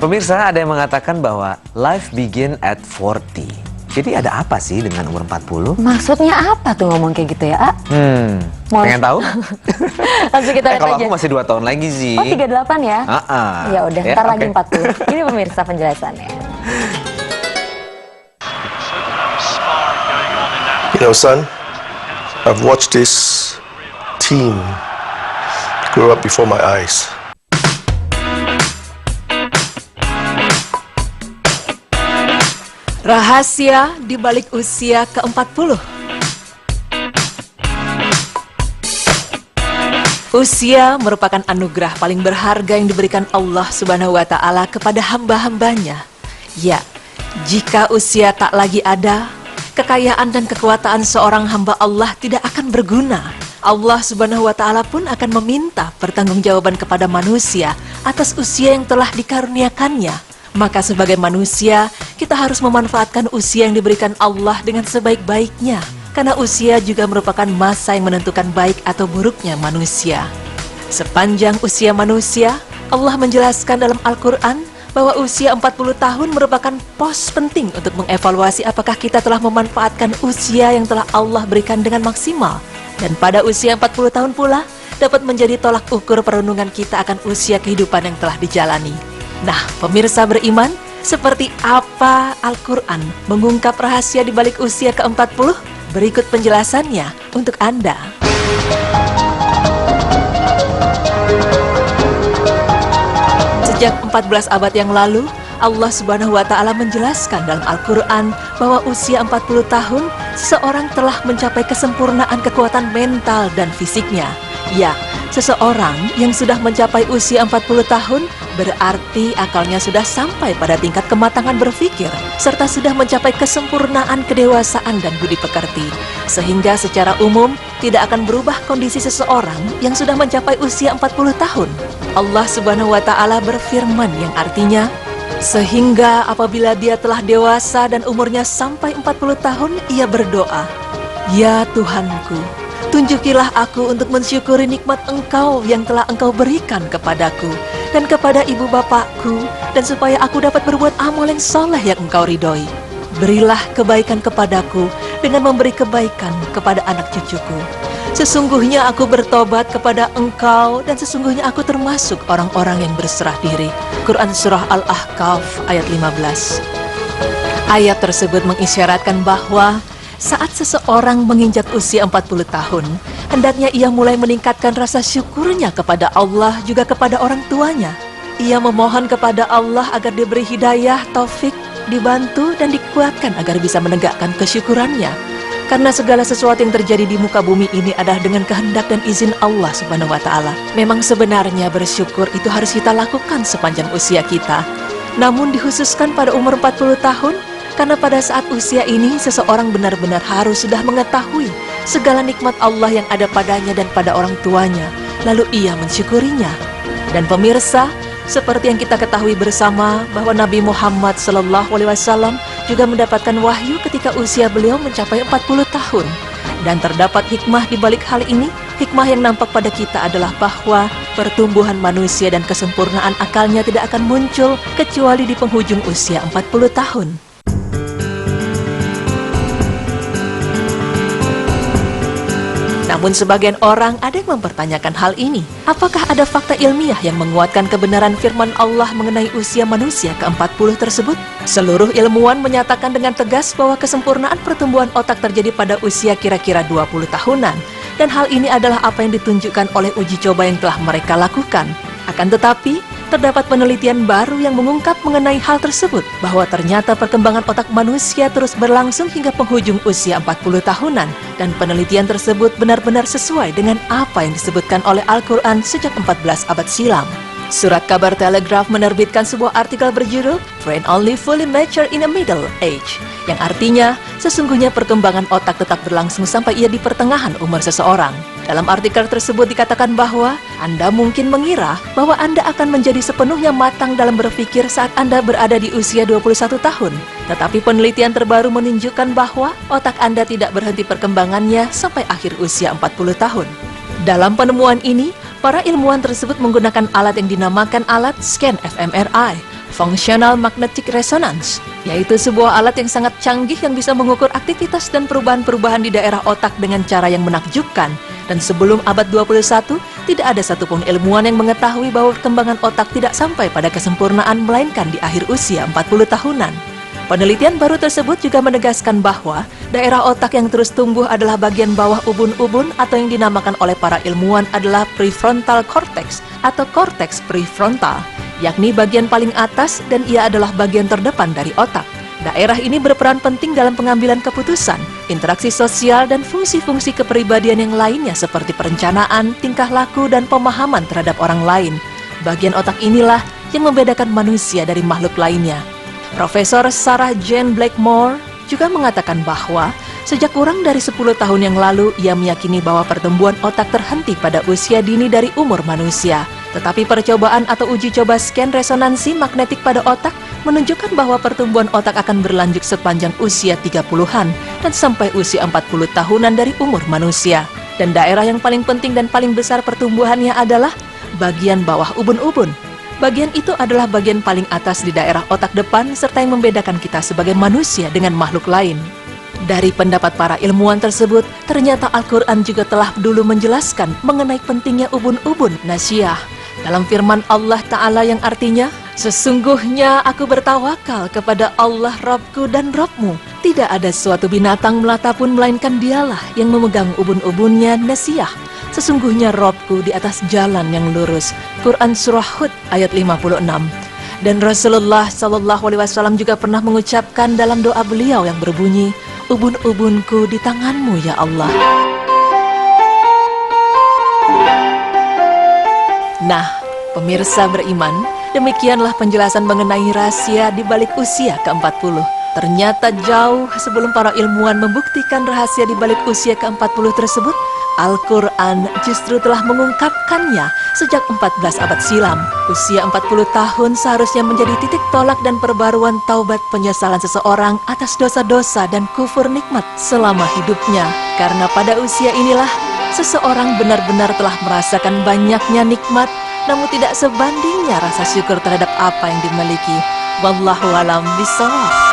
Pemirsa, ada yang mengatakan bahwa life begin at 40. Jadi ada apa sih dengan umur 40? Maksudnya apa tuh ngomong kayak gitu ya, A? Pengen tahu? Langsung kita lihat Kalau aja. aku masih 2 tahun lagi sih. Oh, 38 ya? Ya udah, Ya, ntar lagi oke. 40. Ini pemirsa penjelasannya. You know, son, I've watched this team grow up before my eyes. Rahasia di balik usia ke-40. Usia merupakan anugerah paling berharga yang diberikan Allah Subhanahu wa Ta'ala kepada hamba-hambanya. Ya, jika usia tak lagi ada, kekayaan dan kekuatan seorang hamba Allah tidak akan berguna. Allah Subhanahu wa Ta'ala pun akan meminta pertanggungjawaban kepada manusia atas usia yang telah dikaruniakannya. Maka sebagai manusia, kita harus memanfaatkan usia yang diberikan Allah dengan sebaik-baiknya. Karena usia juga merupakan masa yang menentukan baik atau buruknya manusia. Sepanjang usia manusia, Allah menjelaskan dalam Al-Quran bahwa usia 40 tahun merupakan pos penting untuk mengevaluasi apakah kita telah memanfaatkan usia yang telah Allah berikan dengan maksimal. Dan pada usia 40 tahun pula, dapat menjadi tolak ukur perenungan kita akan usia kehidupan yang telah dijalani. Nah, pemirsa beriman, seperti apa Al-Quran mengungkap rahasia di balik usia ke-40? Berikut penjelasannya untuk Anda. Sejak 14 abad yang lalu, Allah Subhanahu wa Ta'ala menjelaskan dalam Al-Quran bahwa usia 40 tahun, seseorang telah mencapai kesempurnaan kekuatan mental dan fisiknya. Ya, seseorang yang sudah mencapai usia 40 tahun berarti akalnya sudah sampai pada tingkat kematangan berpikir serta sudah mencapai kesempurnaan kedewasaan dan budi pekerti. Sehingga secara umum tidak akan berubah kondisi seseorang yang sudah mencapai usia 40 tahun. Allah Subhanahu wa Ta'ala berfirman yang artinya, sehingga apabila dia telah dewasa dan umurnya sampai 40 tahun, ia berdoa, "Ya Tuhanku, tunjukilah aku untuk mensyukuri nikmat Engkau yang telah Engkau berikan kepadaku dan kepada ibu bapakku, dan supaya aku dapat berbuat amal yang soleh yang Engkau ridhoi. Berilah kebaikan kepadaku dengan memberi kebaikan kepada anak cucuku. Sesungguhnya aku bertobat kepada Engkau dan sesungguhnya aku termasuk orang-orang yang berserah diri." Quran Surah Al-Ahqaf ayat 15. Ayat tersebut mengisyaratkan bahwa saat seseorang menginjak usia 40 tahun, hendaknya ia mulai meningkatkan rasa syukurnya kepada Allah juga kepada orang tuanya. Ia memohon kepada Allah agar diberi hidayah, taufik, dibantu dan dikuatkan agar bisa menegakkan kesyukurannya. Karena segala sesuatu yang terjadi di muka bumi ini adalah dengan kehendak dan izin Allah Subhanahu wa Ta'ala. Memang sebenarnya bersyukur itu harus kita lakukan sepanjang usia kita. Namun dikhususkan pada umur 40 tahun, karena pada saat usia ini seseorang benar-benar harus sudah mengetahui segala nikmat Allah yang ada padanya dan pada orang tuanya, lalu ia mensyukurinya. Dan pemirsa, seperti yang kita ketahui bersama bahwa Nabi Muhammad SAW juga mendapatkan wahyu ketika usia beliau mencapai 40 tahun. Dan terdapat hikmah di balik hal ini. Hikmah yang nampak pada kita adalah bahwa pertumbuhan manusia dan kesempurnaan akalnya tidak akan muncul kecuali di penghujung usia 40 tahun. Namun sebagian orang ada yang mempertanyakan hal ini. Apakah ada fakta ilmiah yang menguatkan kebenaran firman Allah mengenai usia manusia ke-40 tersebut? Seluruh ilmuwan menyatakan dengan tegas bahwa kesempurnaan pertumbuhan otak terjadi pada usia kira-kira 20 tahunan. Dan hal ini adalah apa yang ditunjukkan oleh uji coba yang telah mereka lakukan. Akan tetapi, terdapat penelitian baru yang mengungkap mengenai hal tersebut, bahwa ternyata perkembangan otak manusia terus berlangsung hingga penghujung usia 40 tahunan, dan penelitian tersebut benar-benar sesuai dengan apa yang disebutkan oleh Al-Quran sejak 14 abad silam. Surat kabar Telegraph menerbitkan sebuah artikel berjudul "Brain Only Fully Mature in a Middle Age", yang artinya sesungguhnya perkembangan otak tetap berlangsung sampai ia di pertengahan umur seseorang. Dalam artikel tersebut dikatakan bahwa Anda mungkin mengira bahwa Anda akan menjadi sepenuhnya matang dalam berpikir saat Anda berada di usia 21 tahun. Tetapi penelitian terbaru menunjukkan bahwa otak Anda tidak berhenti perkembangannya sampai akhir usia 40 tahun. Dalam penemuan ini, Para ilmuwan tersebut menggunakan alat yang dinamakan alat scan fMRI, Functional Magnetic Resonance, yaitu sebuah alat yang sangat canggih yang bisa mengukur aktivitas dan perubahan-perubahan di daerah otak dengan cara yang menakjubkan. Dan sebelum abad 21, tidak ada satupun ilmuwan yang mengetahui bahwa perkembangan otak tidak sampai pada kesempurnaan melainkan di akhir usia 40 tahunan. Penelitian baru tersebut juga menegaskan bahwa daerah otak yang terus tumbuh adalah bagian bawah ubun-ubun atau yang dinamakan oleh para ilmuwan adalah prefrontal cortex atau cortex prefrontal, yakni bagian paling atas dan ia adalah bagian terdepan dari otak. Daerah ini berperan penting dalam pengambilan keputusan, interaksi sosial, dan fungsi-fungsi kepribadian yang lainnya seperti perencanaan, tingkah laku, dan pemahaman terhadap orang lain. Bagian otak inilah yang membedakan manusia dari makhluk lainnya. Profesor Sarah Jane Blackmore juga mengatakan bahwa sejak kurang dari 10 tahun yang lalu ia meyakini bahwa pertumbuhan otak terhenti pada usia dini dari umur manusia. Tetapi percobaan atau uji coba scan resonansi magnetik pada otak menunjukkan bahwa pertumbuhan otak akan berlanjut sepanjang usia 30-an dan sampai usia 40 tahunan dari umur manusia. Dan daerah yang paling penting dan paling besar pertumbuhannya adalah bagian bawah ubun-ubun. Bagian itu adalah bagian paling atas di daerah otak depan serta yang membedakan kita sebagai manusia dengan makhluk lain. Dari pendapat para ilmuwan tersebut, ternyata Al-Quran juga telah dulu menjelaskan mengenai pentingnya ubun-ubun nasiah. Dalam firman Allah Ta'ala yang artinya, sesungguhnya aku bertawakal kepada Allah Rabbku dan Rabbmu. Tidak ada suatu binatang melata pun melainkan dialah yang memegang ubun-ubunnya nasiah. Sesungguhnya Rabbku di atas jalan yang lurus. Quran Surah Hud ayat 56. Dan Rasulullah SAW juga pernah mengucapkan dalam doa beliau yang berbunyi, ubun-ubunku di tanganmu ya Allah. Nah, pemirsa beriman, demikianlah penjelasan mengenai rahasia di balik usia ke-40. Ternyata jauh sebelum para ilmuwan membuktikan rahasia di balik usia ke-40 tersebut, Al-Quran justru telah mengungkapkannya sejak 14 abad silam. Usia 40 tahun seharusnya menjadi titik tolak dan perbaruan taubat penyesalan seseorang atas dosa-dosa dan kufur nikmat selama hidupnya. Karena pada usia inilah, seseorang benar-benar telah merasakan banyaknya nikmat, namun tidak sebandingnya rasa syukur terhadap apa yang dimiliki. Wallahu a'lam bishawab.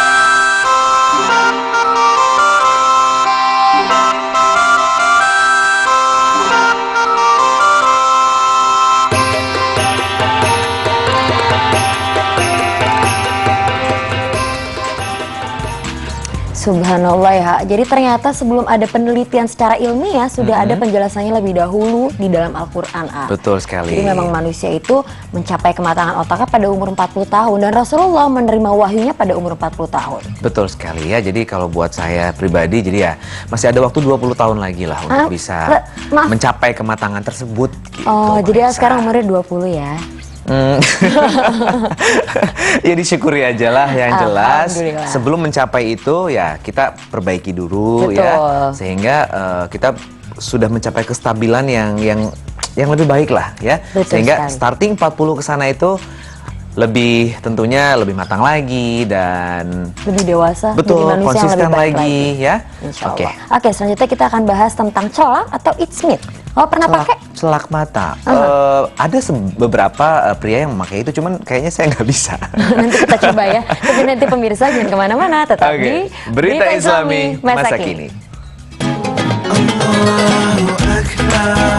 Subhanallah ya. Jadi ternyata sebelum ada penelitian secara ilmiah sudah ada penjelasannya lebih dahulu di dalam Al-Quran. Betul sekali. Jadi memang manusia itu mencapai kematangan otaknya pada umur 40 tahun dan Rasulullah menerima wahyunya pada umur 40 tahun. Betul sekali ya. Jadi kalau buat saya pribadi, jadi ya masih ada waktu 20 tahun lagi lah untuk bisa mencapai kematangan tersebut. Gitu, oh, jadi sekarang umurnya 20 ya. Ya disyukuri aja lah yang jelas. Sebelum mencapai itu ya kita perbaiki dulu. Betul. Ya sehingga kita sudah mencapai kestabilan yang lebih baik lah ya. Betul sehingga starting 40 ke sana itu lebih tentunya lebih matang lagi dan lebih dewasa. Betul, konsisten lagi ya. Oke, selanjutnya kita akan bahas tentang celak atau eats meat. Oh, pernah pakai? Celak mata. Ada beberapa pria yang memakai itu, cuman kayaknya saya nggak bisa. Nanti kita coba ya. Tapi nanti pemirsa jangan kemana-mana, tetap di Berita Islami Masa Kini. Allahu Akbar.